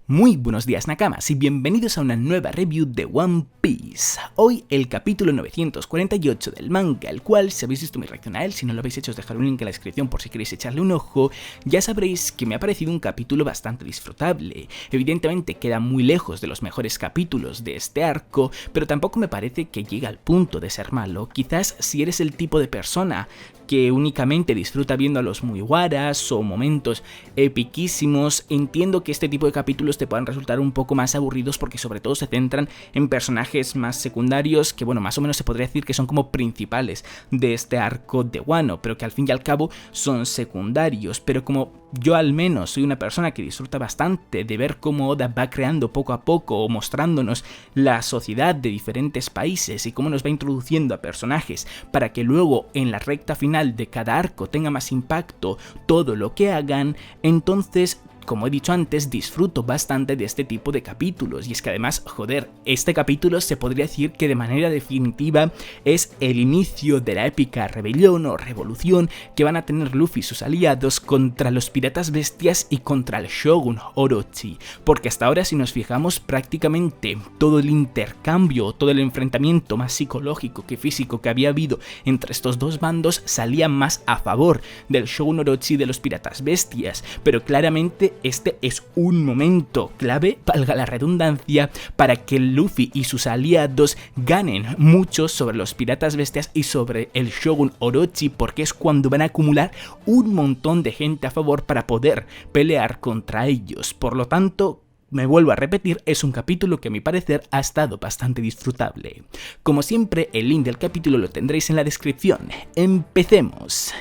Muy buenos días Nakamas y bienvenidos a una nueva review de One Piece. Hoy el capítulo 948 del manga, el cual si habéis visto mi reacción a él, si no lo habéis hecho os dejaré un link en la descripción por si queréis echarle un ojo, ya sabréis que me ha parecido un capítulo bastante disfrutable. Evidentemente queda muy lejos de los mejores capítulos de este arco, pero tampoco me parece que llegue al punto de ser malo. Quizás si eres el tipo de persona que únicamente disfruta viendo a los Mugiwaras o momentos epiquísimos, entiendo que este tipo de capítulos te puedan resultar un poco más aburridos porque sobre todo se centran en personajes más secundarios que, bueno, más o menos se podría decir que son como principales de este arco de Wano, pero que al fin y al cabo son secundarios. Pero como yo al menos soy una persona que disfruta bastante de ver cómo Oda va creando poco a poco o mostrándonos la sociedad de diferentes países y cómo nos va introduciendo a personajes para que luego en la recta final de cada arco tenga más impacto todo lo que hagan, entonces, como he dicho antes, disfruto bastante de este tipo de capítulos. Y es que además, joder, este capítulo se podría decir que de manera definitiva es el inicio de la épica rebelión o revolución que van a tener Luffy y sus aliados contra los piratas bestias y contra el Shogun Orochi. Porque hasta ahora, si nos fijamos, prácticamente todo el intercambio, todo el enfrentamiento más psicológico que físico que había habido entre estos dos bandos salía más a favor del Shogun Orochi y de los piratas bestias. Pero claramente este es un momento clave, valga la redundancia, para que Luffy y sus aliados ganen mucho sobre los piratas bestias y sobre el Shogun Orochi, porque es cuando van a acumular un montón de gente a favor para poder pelear contra ellos. Por lo tanto, me vuelvo a repetir, es un capítulo que a mi parecer ha estado bastante disfrutable. Como siempre, el link del capítulo lo tendréis en la descripción. ¡Empecemos!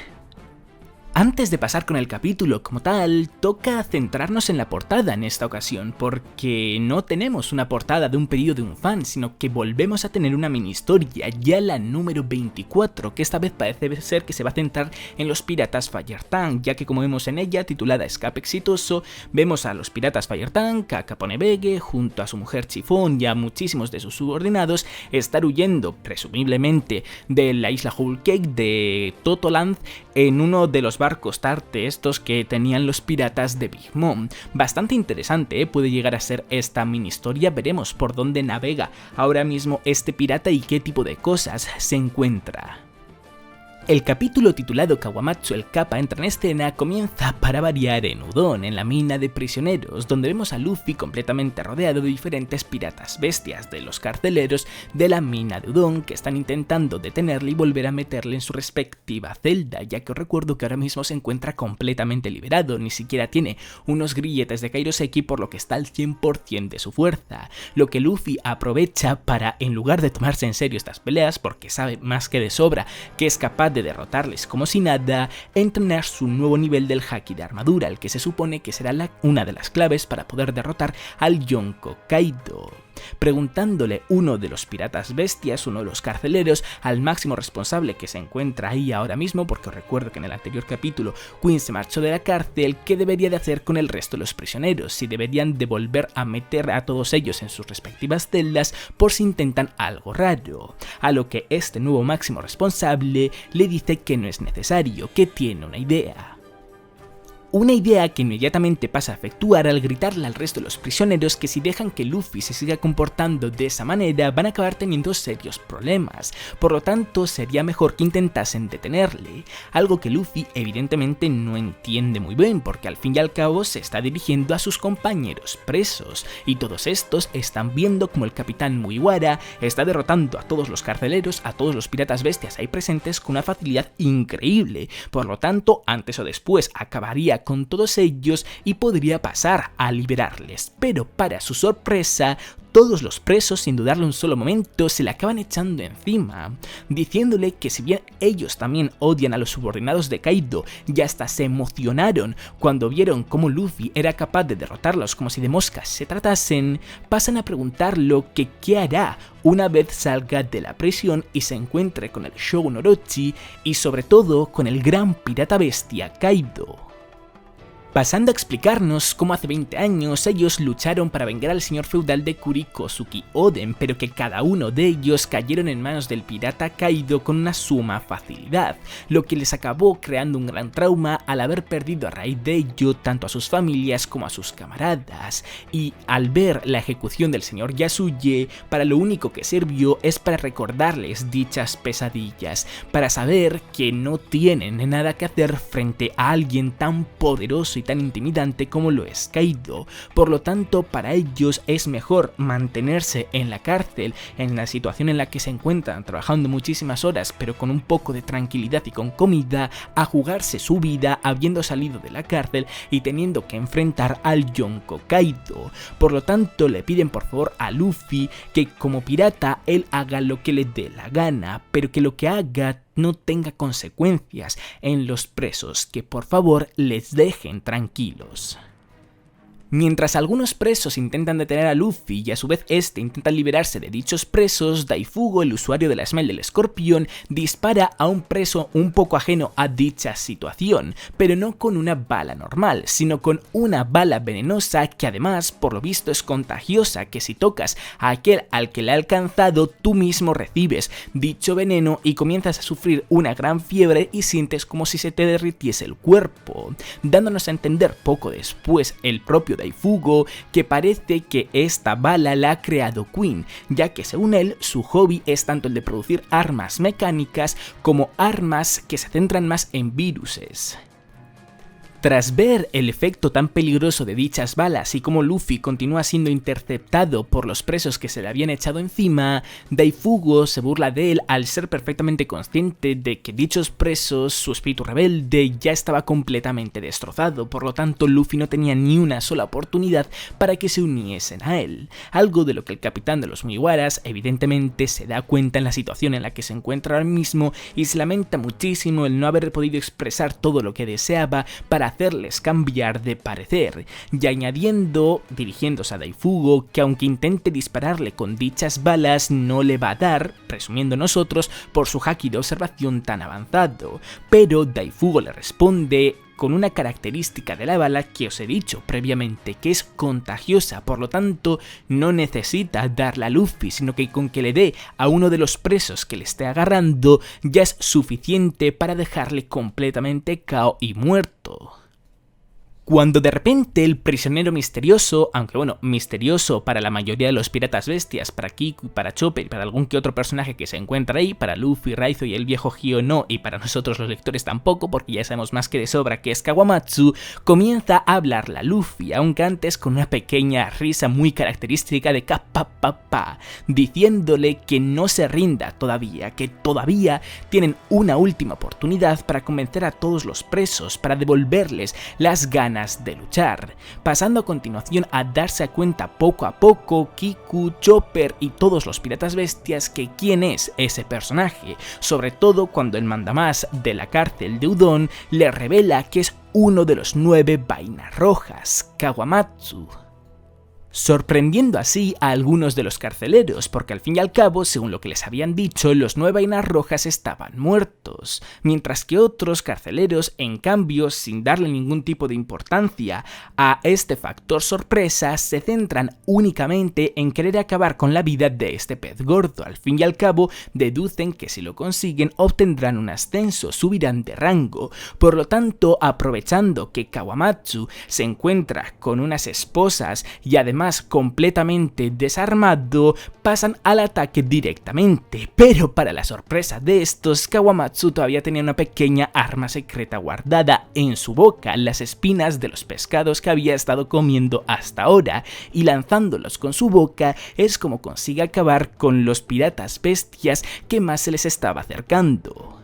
Antes de pasar con el capítulo como tal, toca centrarnos en la portada en esta ocasión, porque no tenemos una portada de un pedido de un fan, sino que volvemos a tener una mini historia, ya la número 24, que esta vez parece ser que se va a centrar en los piratas Fire Tank, ya que como vemos en ella, titulada Escape Exitoso, vemos a los piratas Fire Tank, a Capone Bege, junto a su mujer Chiffon y a muchísimos de sus subordinados, estar huyendo, presumiblemente, de la isla Whole Cake de Totoland en uno de los barcos Tarte estos que tenían los piratas de Big Mom. Bastante interesante, puede llegar a ser esta mini historia, veremos por dónde navega ahora mismo este pirata y qué tipo de cosas se encuentra. El capítulo titulado Kawamatsu el Kappa entra en escena comienza para variar en Udon, en la mina de prisioneros, donde vemos a Luffy completamente rodeado de diferentes piratas bestias, de los carceleros de la mina de Udon, que están intentando detenerle y volver a meterle en su respectiva celda, ya que os recuerdo que ahora mismo se encuentra completamente liberado, ni siquiera tiene unos grilletes de Kairoseki, por lo que está al 100% de su fuerza, lo que Luffy aprovecha para, en lugar de tomarse en serio estas peleas, porque sabe más que de sobra que es capaz de derrotarles como si nada, entrenar su nuevo nivel del haki de armadura, el que se supone que será una de las claves para poder derrotar al Yonko Kaido. Preguntándole uno de los piratas bestias, uno de los carceleros, al máximo responsable que se encuentra ahí ahora mismo, porque os recuerdo que en el anterior capítulo Queen se marchó de la cárcel, qué debería de hacer con el resto de los prisioneros, si deberían de volver a meter a todos ellos en sus respectivas celdas por si intentan algo raro, a lo que este nuevo máximo responsable le dice que no es necesario, que tiene una idea. Una idea que inmediatamente pasa a efectuar al gritarle al resto de los prisioneros que si dejan que Luffy se siga comportando de esa manera van a acabar teniendo serios problemas, por lo tanto sería mejor que intentasen detenerle, algo que Luffy evidentemente no entiende muy bien porque al fin y al cabo se está dirigiendo a sus compañeros presos y todos estos están viendo como el capitán Mugiwara está derrotando a todos los carceleros, a todos los piratas bestias ahí presentes con una facilidad increíble, por lo tanto antes o después acabaría con todos ellos y podría pasar a liberarles, pero para su sorpresa todos los presos, sin dudarlo un solo momento, se le acaban echando encima, diciéndole que si bien ellos también odian a los subordinados de Kaido y hasta se emocionaron cuando vieron cómo Luffy era capaz de derrotarlos como si de moscas se tratasen, pasan a preguntarlo que qué hará una vez salga de la prisión y se encuentre con el Shogun Orochi y sobre todo con el gran pirata bestia Kaido. pasando a explicarnos cómo hace 20 años ellos lucharon para vengar al señor feudal de Kuri Kosuki Oden, pero que cada uno de ellos cayeron en manos del pirata Kaido con una suma facilidad, lo que les acabó creando un gran trauma al haber perdido a raíz de ello tanto a sus familias como a sus camaradas, y al ver la ejecución del señor Yasuye, para lo único que sirvió es para recordarles dichas pesadillas, para saber que no tienen nada que hacer frente a alguien tan poderoso y tan intimidante como lo es Kaido. Por lo tanto, para ellos es mejor mantenerse en la cárcel, en la situación en la que se encuentran, trabajando muchísimas horas pero con un poco de tranquilidad y con comida, a jugarse su vida habiendo salido de la cárcel y teniendo que enfrentar al Yonko Kaido. Por lo tanto, le piden por favor a Luffy que como pirata él haga lo que le dé la gana, pero que lo que haga no tenga consecuencias en los presos, que por favor les dejen tranquilos. Mientras algunos presos intentan detener a Luffy y a su vez este intenta liberarse de dichos presos, Daifugo, el usuario de la Smile del Escorpión, dispara a un preso un poco ajeno a dicha situación, pero no con una bala normal, sino con una bala venenosa que además, por lo visto, es contagiosa, que si tocas a aquel al que le ha alcanzado, tú mismo recibes dicho veneno y comienzas a sufrir una gran fiebre y sientes como si se te derritiese el cuerpo, dándonos a entender poco después el propio Daifugo que parece que esta bala la ha creado Queen, ya que según él su hobby es tanto el de producir armas mecánicas como armas que se centran más en viruses. Tras ver el efecto tan peligroso de dichas balas y cómo Luffy continúa siendo interceptado por los presos que se le habían echado encima, Daifugo se burla de él al ser perfectamente consciente de que dichos presos, su espíritu rebelde, ya estaba completamente destrozado, por lo tanto Luffy no tenía ni una sola oportunidad para que se uniesen a él, algo de lo que el capitán de los Mugiwaras evidentemente se da cuenta en la situación en la que se encuentra ahora mismo y se lamenta muchísimo el no haber podido expresar todo lo que deseaba para hacerles cambiar de parecer, y añadiendo, dirigiéndose a Daifugo, que aunque intente dispararle con dichas balas no le va a dar, presumiendo nosotros, por su haki de observación tan avanzado, pero Daifugo le responde con una característica de la bala que os he dicho previamente, que es contagiosa, por lo tanto no necesita darle a Luffy, sino que con que le dé a uno de los presos que le esté agarrando ya es suficiente para dejarle completamente KO y muerto. Cuando de repente el prisionero misterioso, aunque bueno, misterioso para la mayoría de los piratas bestias, para Kiku, para Chopper y para algún que otro personaje que se encuentra ahí, para Luffy, Raizo y el viejo Hio no, y para nosotros los lectores tampoco, porque ya sabemos más que de sobra que es Kawamatsu, comienza a hablarle a Luffy, aunque antes con una pequeña risa muy característica de kapapapa, diciéndole que no se rinda todavía, que todavía tienen una última oportunidad para convencer a todos los presos, para devolverles las ganas de luchar, pasando a continuación a darse cuenta poco a poco Kiku, Chopper y todos los piratas bestias que quién es ese personaje, sobre todo cuando el mandamás de la cárcel de Udon le revela que es uno de los 9 vainas rojas, Kawamatsu, sorprendiendo así a algunos de los carceleros, porque al fin y al cabo, según lo que les habían dicho, los 9 vainas rojas estaban muertos, mientras que otros carceleros, en cambio, sin darle ningún tipo de importancia a este factor sorpresa, se centran únicamente en querer acabar con la vida de este pez gordo. Al fin y al cabo, deducen que si lo consiguen obtendrán un ascenso, subirán de rango. Por lo tanto, aprovechando que Kawamatsu se encuentra con unas esposas y además completamente desarmado, pasan al ataque directamente, pero para la sorpresa de estos, Kawamatsu todavía tenía una pequeña arma secreta guardada en su boca, las espinas de los pescados que había estado comiendo hasta ahora, y lanzándolos con su boca es como consigue acabar con los piratas bestias que más se les estaba acercando.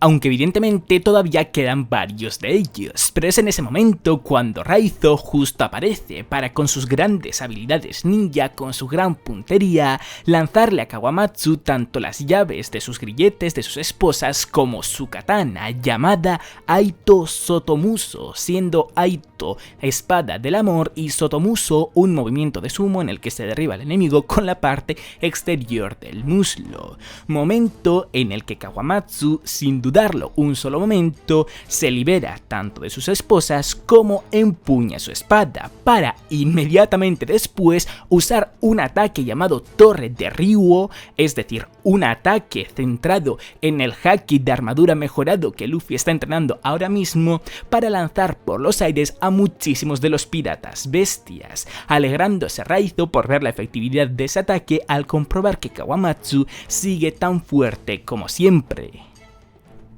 Aunque evidentemente todavía quedan varios de ellos, pero es en ese momento cuando Raizo justo aparece para con sus grandes habilidades ninja, con su gran puntería, lanzarle a Kawamatsu tanto las llaves de sus grilletes de sus esposas como su katana llamada Aito Sotomuso, siendo Aito Koto, espada del amor, y Sotomuso, un movimiento de sumo en el que se derriba al enemigo con la parte exterior del muslo. Momento en el que Kawamatsu, sin dudarlo un solo momento, se libera tanto de sus esposas como empuña su espada para inmediatamente después usar un ataque llamado Torre de Ryuo, es decir, un ataque centrado en el haki de armadura mejorado que Luffy está entrenando ahora mismo para lanzar por los aires a muchísimos de los piratas bestias, alegrándose Raizo por ver la efectividad de ese ataque al comprobar que Kawamatsu sigue tan fuerte como siempre.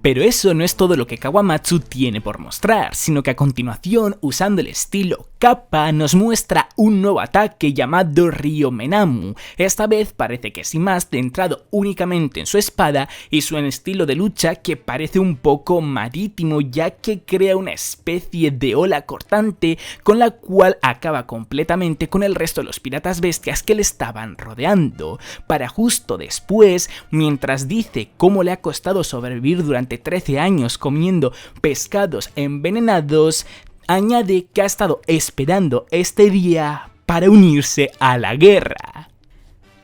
Pero eso no es todo lo que Kawamatsu tiene por mostrar, sino que a continuación, usando el estilo Kappa, nos muestra un nuevo ataque llamado Ryomenamu. Esta vez parece que sin más centrado únicamente en su espada y su estilo de lucha que parece un poco marítimo, ya que crea una especie de ola cortante con la cual acaba completamente con el resto de los piratas bestias que le estaban rodeando, para justo después, mientras dice cómo le ha costado sobrevivir durante 13 años comiendo pescados envenenados, añade que ha estado esperando este día para unirse a la guerra.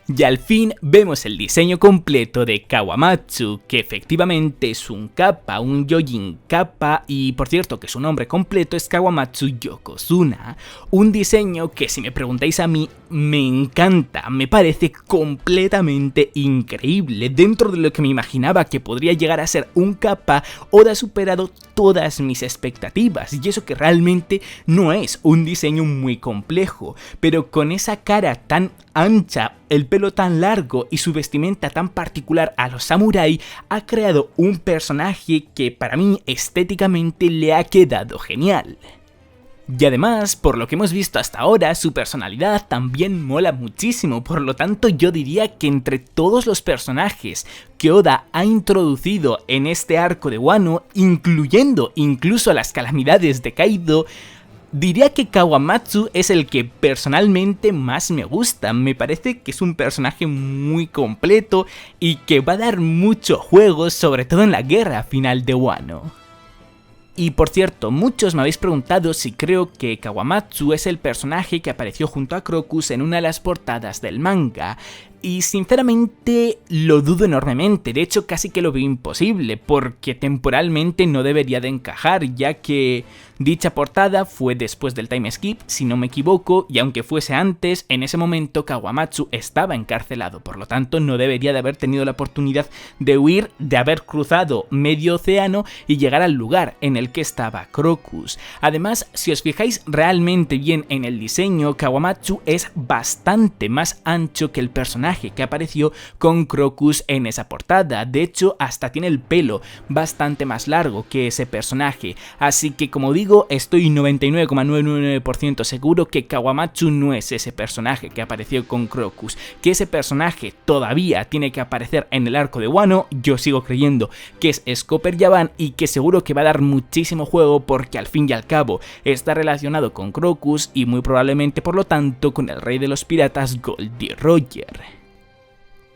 Y al fin vemos el diseño completo de Kawamatsu, que efectivamente es un kappa, un Yojin kappa, y por cierto que su nombre completo es Kawamatsu Yokozuna. Un diseño que, si me preguntáis a mí, me encanta, me parece completamente increíble. Dentro de lo que me imaginaba que podría llegar a ser un kappa, Oda ha superado todas mis expectativas, y eso que realmente no es un diseño muy complejo, pero con esa cara tan ancha, el pelo tan largo y su vestimenta tan particular a los samurái, ha creado un personaje que para mí estéticamente le ha quedado genial. Y además, por lo que hemos visto hasta ahora, su personalidad también mola muchísimo, por lo tanto yo diría que entre todos los personajes que Oda ha introducido en este arco de Wano, incluyendo incluso las calamidades de Kaido, diría que Kawamatsu es el que personalmente más me gusta. Me parece que es un personaje muy completo y que va a dar mucho juego, sobre todo en la guerra final de Wano. Y por cierto, muchos me habéis preguntado si creo que Kawamatsu es el personaje que apareció junto a Crocus en una de las portadas del manga. Y sinceramente lo dudo enormemente, de hecho casi que lo veo imposible, porque temporalmente no debería de encajar, ya que dicha portada fue después del time skip, si no me equivoco, y aunque fuese antes, en ese momento Kawamatsu estaba encarcelado, por lo tanto no debería de haber tenido la oportunidad de huir, de haber cruzado medio océano y llegar al lugar en el que estaba Crocus. Además, si os fijáis realmente bien en el diseño, Kawamatsu es bastante más ancho que el personaje que apareció con Crocus en esa portada. De hecho, hasta tiene el pelo bastante más largo que ese personaje, así que como digo, estoy 99,999% seguro que Kawamatsu no es ese personaje que apareció con Crocus. Que ese personaje todavía tiene que aparecer en el arco de Wano, yo sigo creyendo que es Scopper Yaban, y que seguro que va a dar muchísimo juego porque al fin y al cabo está relacionado con Crocus y muy probablemente por lo tanto con el rey de los piratas, Goldie Roger.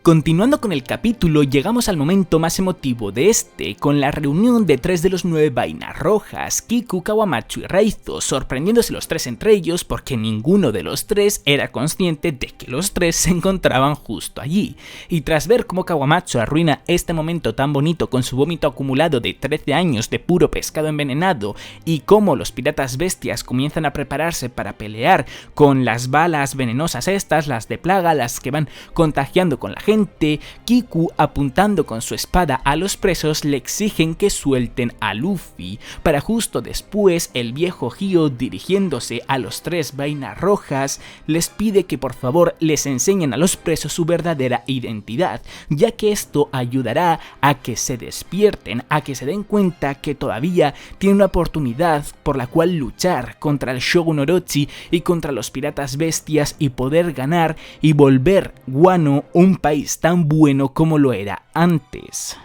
Continuando con el capítulo, llegamos al momento más emotivo de este, con la reunión de 3 de los 9 vainas rojas, Kiku, Kawamatsu y Raizo, sorprendiéndose los 3 entre ellos porque ninguno de los 3 era consciente de que los 3 se encontraban justo allí. Y tras ver cómo Kawamatsu arruina este momento tan bonito con su vómito acumulado de 13 años de puro pescado envenenado, y cómo los piratas bestias comienzan a prepararse para pelear con las balas venenosas estas, las de plaga, las que van contagiando con la gente, Kiku, apuntando con su espada a los presos, le exigen que suelten a Luffy, para justo después el viejo Hyo, dirigiéndose a los 3 vainas rojas, les pide que por favor les enseñen a los presos su verdadera identidad, ya que esto ayudará a que se despierten, a que se den cuenta que todavía tienen una oportunidad por la cual luchar contra el Shogun Orochi y contra los piratas bestias y poder ganar y volver Wano un país tan bueno como lo era antes.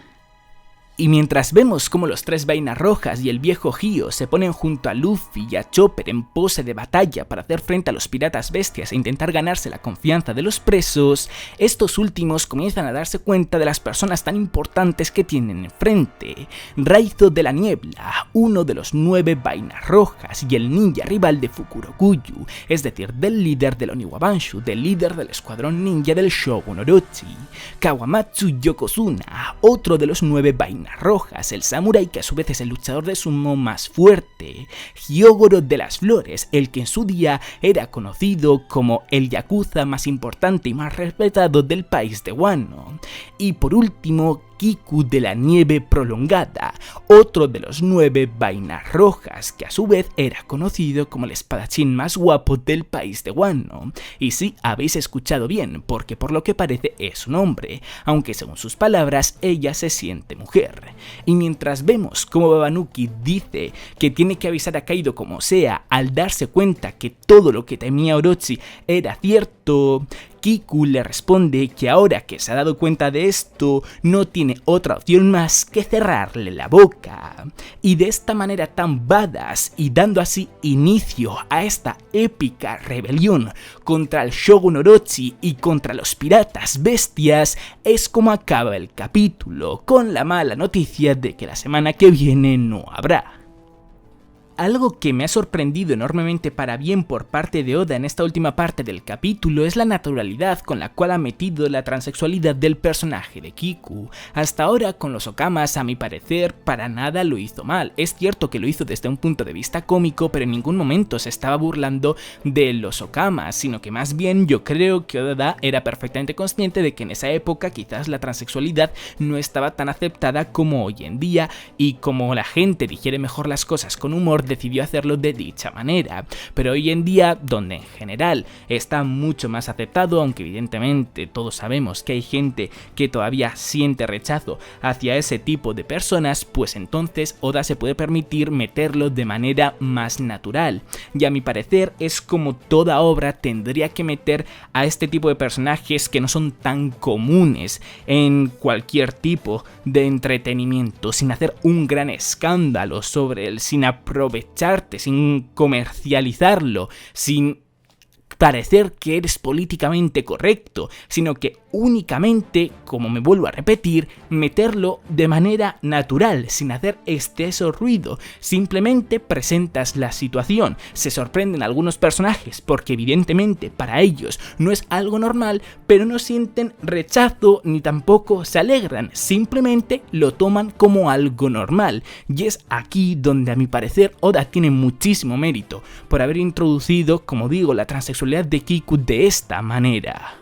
Y mientras vemos cómo los tres vainas rojas y el viejo Hio se ponen junto a Luffy y a Chopper en pose de batalla para hacer frente a los piratas bestias e intentar ganarse la confianza de los presos, estos últimos comienzan a darse cuenta de las personas tan importantes que tienen enfrente. Raizo de la Niebla, uno de los 9 vainas rojas y el ninja rival de Fukurokuyu, es decir, del líder del Oniwabanshu, del líder del escuadrón ninja del Shogun Orochi. Kawamatsu Yokozuna, otro de los 9 vainas rojas, el samurái que a su vez es el luchador de sumo más fuerte. Hyogoro de las Flores, el que en su día era conocido como el yakuza más importante y más respetado del país de Wano. Y por último, Kiku de la Nieve Prolongada, otro de los 9 vainas rojas, que a su vez era conocido como el espadachín más guapo del país de Wano. Y sí, habéis escuchado bien, porque por lo que parece es un hombre, aunque según sus palabras ella se siente mujer. Y mientras vemos cómo Babanuki dice que tiene que avisar a Kaido como sea al darse cuenta que todo lo que temía Orochi era cierto, Kiku le responde que ahora que se ha dado cuenta de esto, no tiene otra opción más que cerrarle la boca. Y de esta manera tan badass y dando así inicio a esta épica rebelión contra el Shogun Orochi y contra los piratas bestias, es como acaba el capítulo, con la mala noticia de que la semana que viene no habrá. Algo que me ha sorprendido enormemente para bien por parte de Oda en esta última parte del capítulo es la naturalidad con la cual ha metido la transexualidad del personaje de Kiku. Hasta ahora con los Okamas, a mi parecer, para nada lo hizo mal. Es cierto que lo hizo desde un punto de vista cómico, pero en ningún momento se estaba burlando de los Okamas, sino que más bien yo creo que Oda era perfectamente consciente de que en esa época quizás la transexualidad no estaba tan aceptada como hoy en día, y como la gente digiere mejor las cosas con humor, decidió hacerlo de dicha manera. Pero hoy en día, donde en general está mucho más aceptado, aunque evidentemente todos sabemos que hay gente que todavía siente rechazo hacia ese tipo de personas, pues entonces Oda se puede permitir meterlo de manera más natural. Y a mi parecer es como toda obra tendría que meter a este tipo de personajes que no son tan comunes en cualquier tipo de entretenimiento, sin hacer un gran escándalo sobre él, sin aprovecharte, sin comercializarlo, sin parecer que eres políticamente correcto, sino que únicamente, como me vuelvo a repetir, meterlo de manera natural, sin hacer exceso ruido. Simplemente presentas la situación. Se sorprenden algunos personajes porque evidentemente para ellos no es algo normal, pero no sienten rechazo ni tampoco se alegran, simplemente lo toman como algo normal. Y es aquí donde a mi parecer Oda tiene muchísimo mérito por haber introducido, como digo, la transexualidad de Kiku de esta manera.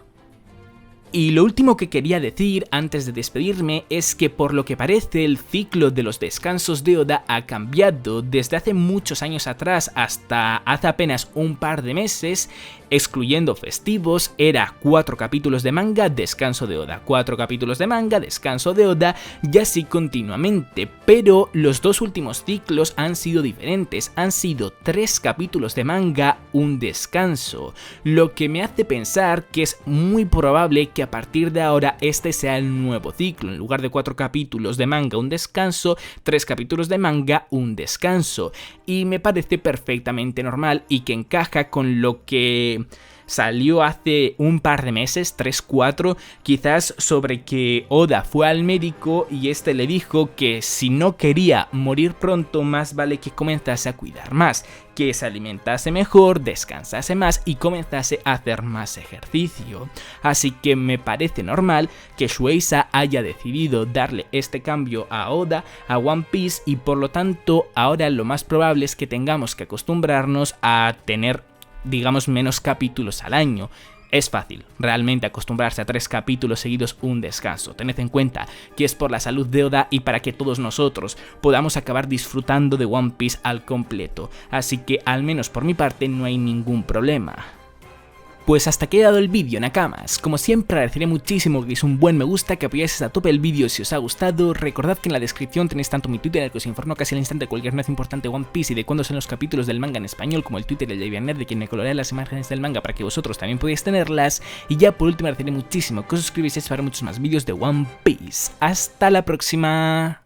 Y lo último que quería decir antes de despedirme es que por lo que parece el ciclo de los descansos de Oda ha cambiado desde hace muchos años atrás hasta hace apenas un par de meses, excluyendo festivos, era 4 capítulos de manga, descanso de Oda, 4 capítulos de manga, descanso de Oda, y así continuamente, pero los dos últimos ciclos han sido diferentes, han sido 3 capítulos de manga, un descanso, lo que me hace pensar que es muy probable que a partir de ahora este sea el nuevo ciclo. En lugar de 4 capítulos de manga, un descanso, 3 capítulos de manga, un descanso. Y me parece perfectamente normal y que encaja con lo que salió hace un par de meses, 3-4, quizás, sobre que Oda fue al médico y este le dijo que si no quería morir pronto, más vale que comenzase a cuidar más, que se alimentase mejor, descansase más y comenzase a hacer más ejercicio. Así que me parece normal que Shueisha haya decidido darle este cambio a Oda, a One Piece, y por lo tanto ahora lo más probable es que tengamos que acostumbrarnos a tener, digamos, menos capítulos al año. Es fácil realmente acostumbrarse a 3 capítulos seguidos, un descanso. Tened en cuenta que es por la salud de Oda y para que todos nosotros podamos acabar disfrutando de One Piece al completo. Así que al menos por mi parte no hay ningún problema. Pues hasta aquí ha dado el vídeo, Nakamas. Como siempre agradeceré muchísimo que deis un buen me gusta, que apoyáis a tope el vídeo si os ha gustado. Recordad que en la descripción tenéis tanto mi Twitter, en el que os informo casi al instante de cualquier noticia importante de One Piece y de cuándo son los capítulos del manga en español, como el Twitter del Javier, de quien me colorea las imágenes del manga para que vosotros también podáis tenerlas. Y ya por último agradeceré muchísimo que os suscribáis para muchos más vídeos de One Piece. ¡Hasta la próxima!